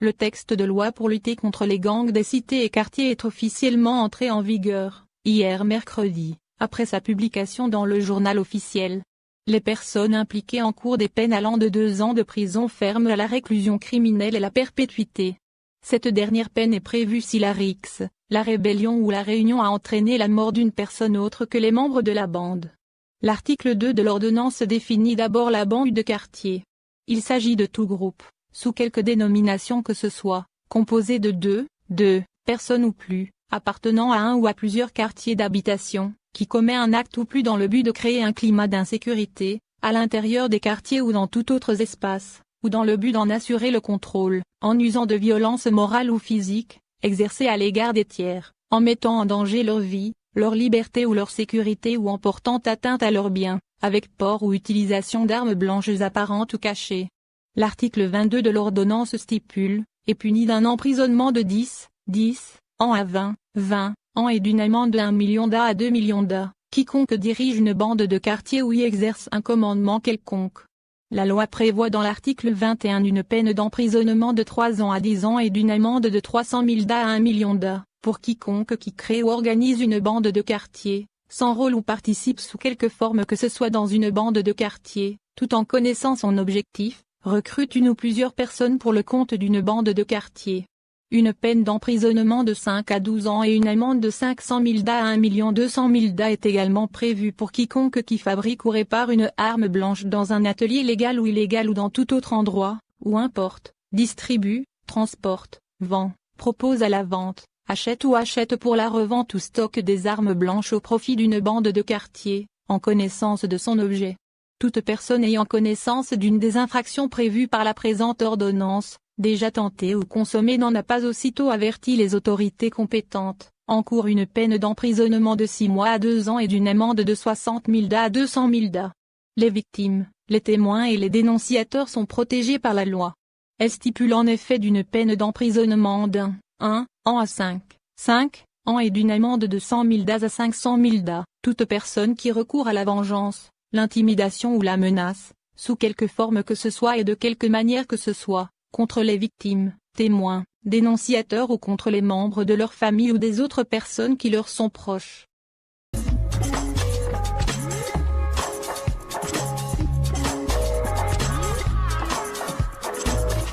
le texte de loi pour lutter contre les gangs des cités et quartiers est officiellement entré en vigueur, hier mercredi, après sa publication dans le journal officiel. Les personnes impliquées encourent des peines allant de 2 ans de prison ferme à la réclusion criminelle et la perpétuité. Cette dernière peine est prévue si la rixe, la rébellion ou la réunion a entraîné la mort d'une personne autre que les membres de la bande. L'article 2 de l'ordonnance définit d'abord la bande de quartier. Il s'agit de tout groupe, sous quelque dénomination que ce soit, composé de deux personnes ou plus, appartenant à un ou à plusieurs quartiers d'habitation, qui commet un acte ou plus dans le but de créer un climat d'insécurité, à l'intérieur des quartiers ou dans tout autre espace, ou dans le but d'en assurer le contrôle, en usant de violence morale ou physique, exercée à l'égard des tiers, en mettant en danger leur vie, leur liberté ou leur sécurité ou en portant atteinte à leurs biens, avec port ou utilisation d'armes blanches apparentes ou cachées. L'article 22 de l'ordonnance stipule, est puni d'un emprisonnement de 10 ans à 20 ans et d'une amende de 1 million d'A à 2 millions d'A, quiconque dirige une bande de quartier ou y exerce un commandement quelconque. La loi prévoit dans l'article 21 une peine d'emprisonnement de 3 ans à 10 ans et d'une amende de 300 000 d'A à 1 million d'A, pour quiconque qui crée ou organise une bande de quartier, s'enrôle ou participe sous quelque forme que ce soit dans une bande de quartier, tout en connaissant son objectif, recrute une ou plusieurs personnes pour le compte d'une bande de quartier. Une peine d'emprisonnement de 5 à 12 ans et une amende de 500 000 d'A à 1 200 000 d'A est également prévue pour quiconque qui fabrique ou répare une arme blanche dans un atelier légal ou illégal ou dans tout autre endroit, ou importe, distribue, transporte, vend, propose à la vente, achète ou achète pour la revente ou stocke des armes blanches au profit d'une bande de quartier, en connaissance de son objet. Toute personne ayant connaissance d'une des infractions prévues par la présente ordonnance, déjà tentée ou consommée n'en a pas aussitôt averti les autorités compétentes, encourt une peine d'emprisonnement de 6 mois à 2 ans et d'une amende de 60 000 d'A à 200 000 d'A. Les victimes, les témoins et les dénonciateurs sont protégés par la loi. Elle stipule en effet d'une peine d'emprisonnement d'1 an à 5 ans et d'une amende de 100 000 d'A à 500 000 d'A. Toute personne qui recourt à la vengeance, l'intimidation ou la menace, sous quelque forme que ce soit et de quelque manière que ce soit, contre les victimes, témoins, dénonciateurs ou contre les membres de leur famille ou des autres personnes qui leur sont proches,